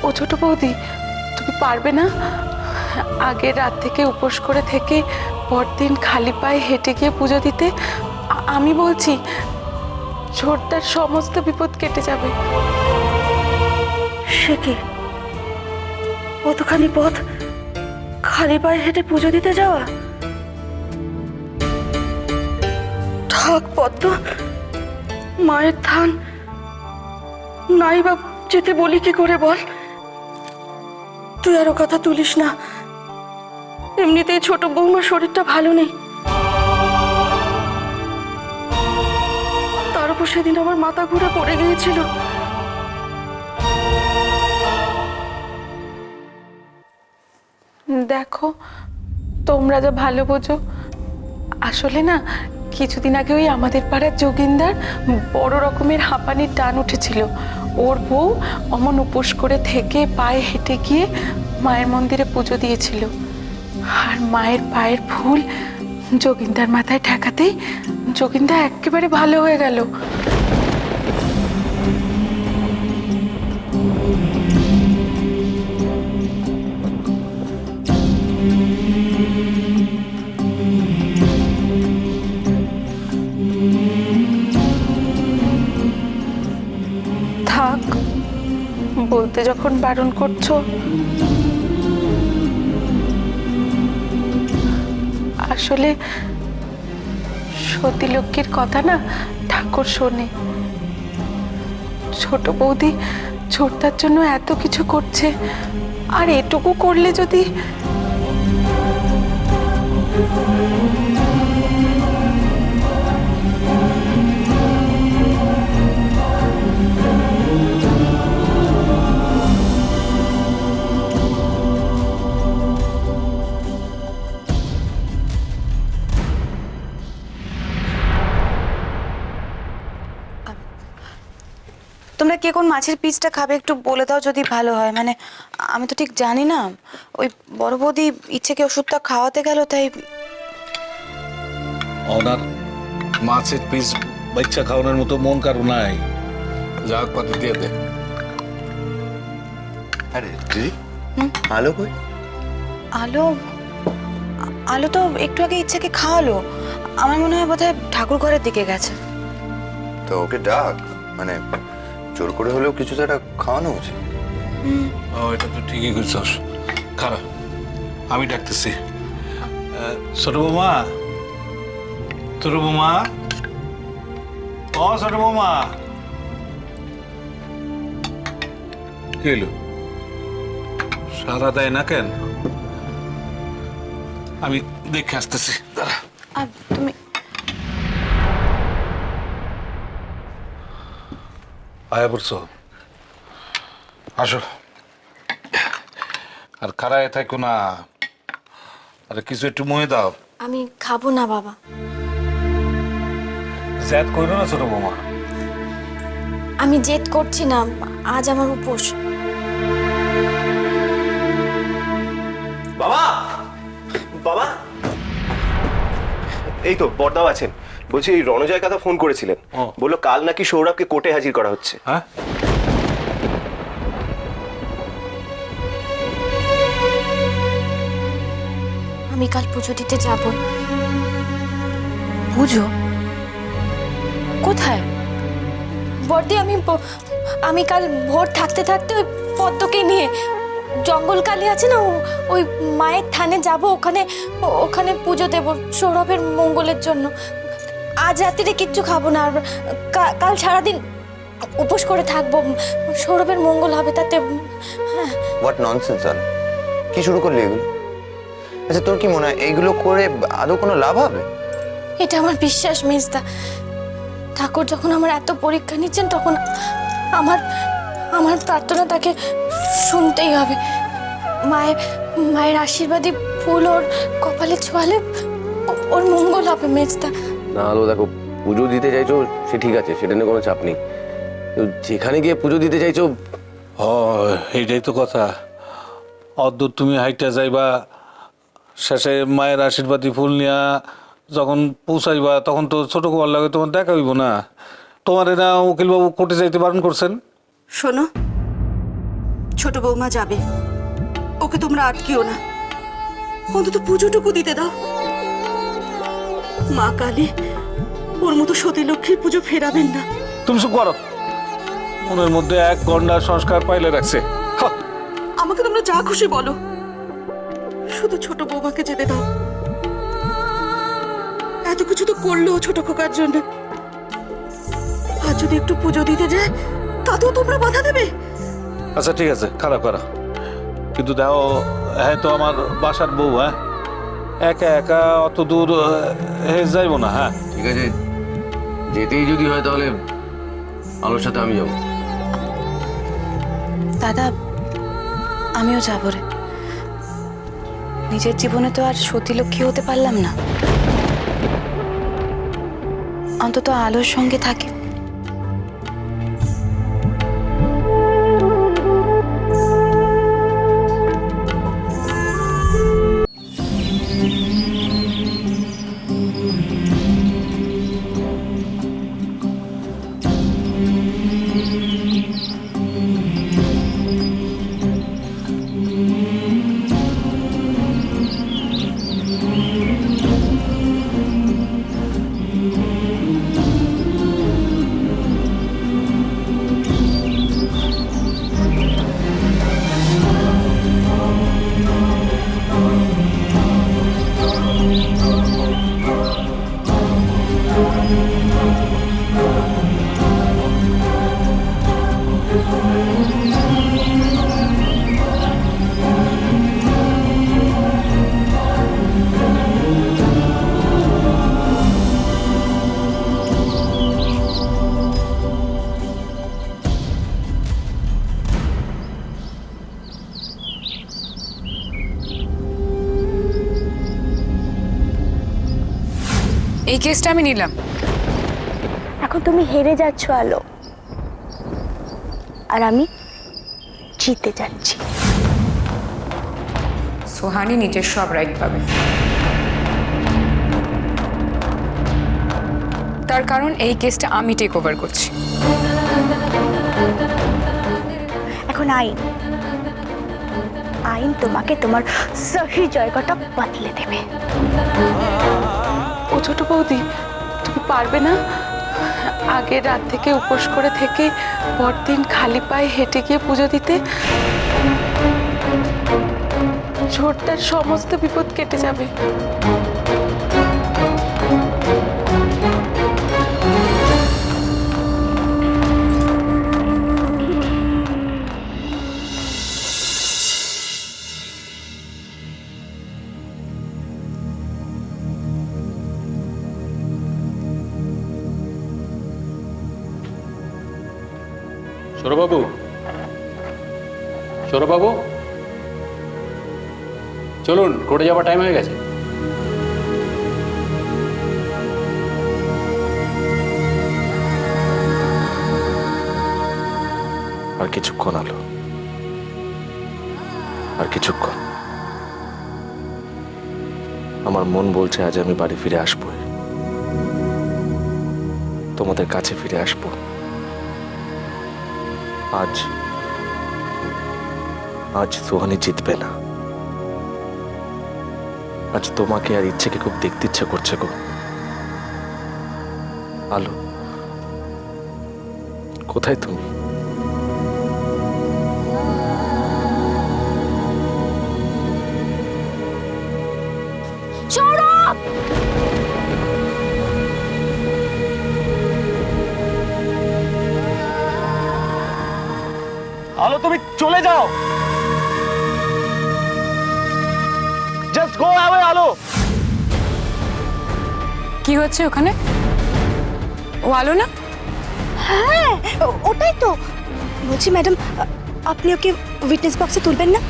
ও ছোট বৌদি, তুমি পারবে না? আগের রাত থেকে উপোস করে থেকে পরদিন খালি পায়ে হেঁটে গিয়ে পুজো দিতে? আমি বলছি ছোটদার সমস্ত বিপদ কেটে যাবে। সে কি, কতখানি পথ খালি পায়ে হেঁটে পুজো দিতে যাওয়া? থাক পদ্ম, মায়ের থান নাই বা যেতে বলি কি করে বল? তুই আরো কথা তুলিস না, এমনিতেই ছোট বৌমার শরীরটা ভালো নেই। তার উপর সেদিন আমার মাথা ঘুরে পড়ে গিয়েছিল। দেখো, তোমরা যা ভালো বোঝো, আসলে না কিছুদিন আগে ওই আমাদের পাড়ার যোগিন্দার বড় রকমের হাঁপানির টান উঠেছিল। ওর বউ অমন উপোস করে থেকে পায়ে হেঁটে গিয়ে মায়ের মন্দিরে পুজো দিয়েছিল, আর মায়ের পায়ের ফুল যোগিন্দার মাথায় ঠেকাতেই যোগিন্দা একেবারে ভালো হয়ে গেল। থাক, বলতে যখন বারণ করছো। আসলে সতীলক্ষ্মীর কথা না ঠাকুর শোনে। ছোট বৌদি ছোটদার জন্য এত কিছু করছে, আর এটুকু করলে যদি তোমরা কে কোন মাছের পিসটা খাবে একটু বলে দাও যদি ভালো হয়। মানে আমি তো ঠিক জানি না, ওই বড় বৌদি ইচ্ছেকে ওষুধটা খাওয়াতে গেল, তাই। ওনার মাছের পিস বাচ্চা খাওয়ানোর মতো মন কারো নাই। যাক পাতি দিয়ে দে। আরে দিদি, আলো কই? আলো, আলো তো একটু আগে ইচ্ছেকে খাওয়ালো। আমার মনে হয় বোধহয় ঠাকুর ঘরের দিকে গেছে। তো ওকে ডাক, মানে জোর করে হলেও কিছু তো একটা খাওয়ানো উচিত। ও, এটা তো ঠিকই করছস। খারাপ, আমি ডাকতেছি। ছোট বৌমা, ছোট বৌমা, ও ছোট বৌমা, কি হলো? সারা দেয় না কেন? আমি দেখে আসতেছি, দাঁড়া। আর তুমি আয়া পড়ছো, আসো। আর খারায় থাকো না, আরে কিছু একটু মনে দাও। আমি খাবো না বাবা। জেদ করো না ছোট বৌমা। আমি জেদ করছি না, আজ আমার উপোস। বাবা, বাবা, এই তো বড়দাও আছেন। বলছি এই রণজয় কথা ফোন করেছিলেন, বললো কাল নাকি সৌরভকে কোর্টে হাজির করা হচ্ছে। হ্যাঁ, আমি কাল পুজো দিতে যাবই। বুঝো কোথায়? বর্দি, আমি কাল ভোর থাকতে থাকতে ওই পদ্মকে নিয়ে জঙ্গলকালী আছে না, ওই মায়ের থানে যাব। ওখানে পুজো দেব সৌরভের মঙ্গলের জন্য। আজ রাত্রিরে কিচ্ছু খাবো না, আর কাল সারাদিন উপোস করে থাকবো। সৌরভের মঙ্গল হবে তাতে। হোয়াট ননসেন্স আলো, কি শুরু করলি এগুলো? আচ্ছা তোর কি মনে হয় এইগুলো করে আদৌ কোনো লাভ হবে? এটা আমার বিশ্বাস মেজদা। ঠাকুর যখন আমার এত পরীক্ষা নিচ্ছেন, তখন আমার প্রার্থনা তাকে শুনতেই হবে। মায়ের আশীর্বাদী ফুল ওর কপালে ছোঁয়ালে ওর মঙ্গল হবে মেজদা। না আলো, দেখো পুজো দিতে চাইছো সে ঠিক আছে, সেটা নিয়ে কোনো চাপ নেই। যেখানে গিয়ে পুজো দিতে চাইছো, এইটাই তো কথা। অদ্ভুত তুমি হাইটা যাইবা, শেষে মায়ের আশীর্বাদী ফুল নিয়া যখন পৌঁছাইবা, তখন তো ছোট কুমার লাগে তোমার দেখা হইব না। তোমার না উকিলবাবু কোর্টে যাইতে বারণ করছেন। শোনো, ছোট বৌমা যাবে, ওকে তোমরা আটকিও না, অন্তত পুজোটুকু দিতে দাও। মা কালী ওর মতো সতী লক্ষ্মীর পুজো ফেরাবেন না। তুমি চুপ করো, মনের মধ্যে এক গন্ডা সংস্কার পাইলে রাখছে। হা! আমাকে তোমরা যা খুশি বলো, শুধু ছোট বৌমাকে যেতে দাও। এত কিছু তো করলো ছোট খোকার জন্য, আর যদি একটু পুজো দিতে যায় তাতেও তোমরা বাধা দেবে? আচ্ছা ঠিক আছে, খারাপ করা, কিন্তু দেখো, হ্যাঁ তো আমার বাসার বউ, হ্যাঁ একা একা অত দূর যাইবো না। হ্যাঁ ঠিক আছে, যেতেই যদি হয় তাহলে আলোর সাথে আমি যাবো। দাদা, আমিও যাবো রে। নিজের জীবনে তো আর সতীলক্ষ্মী হতে পারলাম না, অন্তত আলোর সঙ্গে থাকি। এই কেসটা আমি নিলাম। এখন তুমি হেরে যাচ্ছ আলো, আর আমি জিতে যাচ্ছি। সোহানি নিজের সব রাইট পাবে, তার কারণ এই কেসটা আমি টেক ওভার করছি। এখন আইন তোমাকে তোমার সহি জায়গাটা বদলে দেবে। ও ছোট বৌদি, তুমি পারবে না? আগের রাত থেকে উপোস করে থেকে পরদিন খালি পায়ে হেঁটে গিয়ে পুজো দিতে? ছোটটার সমস্ত বিপদ কেটে যাবে। সৌরবাবু, সৌরবাবু, চলুন, কোর্টে যাওয়ার টাইম হয়ে গেছে। আর কিছুক্ষণ আলো, আর কিছুক্ষণ। আমার মন বলছে আজ আমি বাড়ি ফিরে আসবো, তোমাদের কাছে ফিরে আসবো। আজ সোহানি জিতবে না। আজ তোমাকে আর ইচ্ছেকে খুব দেখতে ইচ্ছে করছে গো। আলো, কোথায় তুমি? সৌরভ! আলো, তুমি চলে যাও, জাস্ট গো অ্যাওয়ে। আলো, কি হচ্ছে ওখানে? ও আলো না? হ্যাঁ, ওটাই তো বলছি। ম্যাডাম, আপনি ওকে উইটনেস বক্সে তুলবেন না?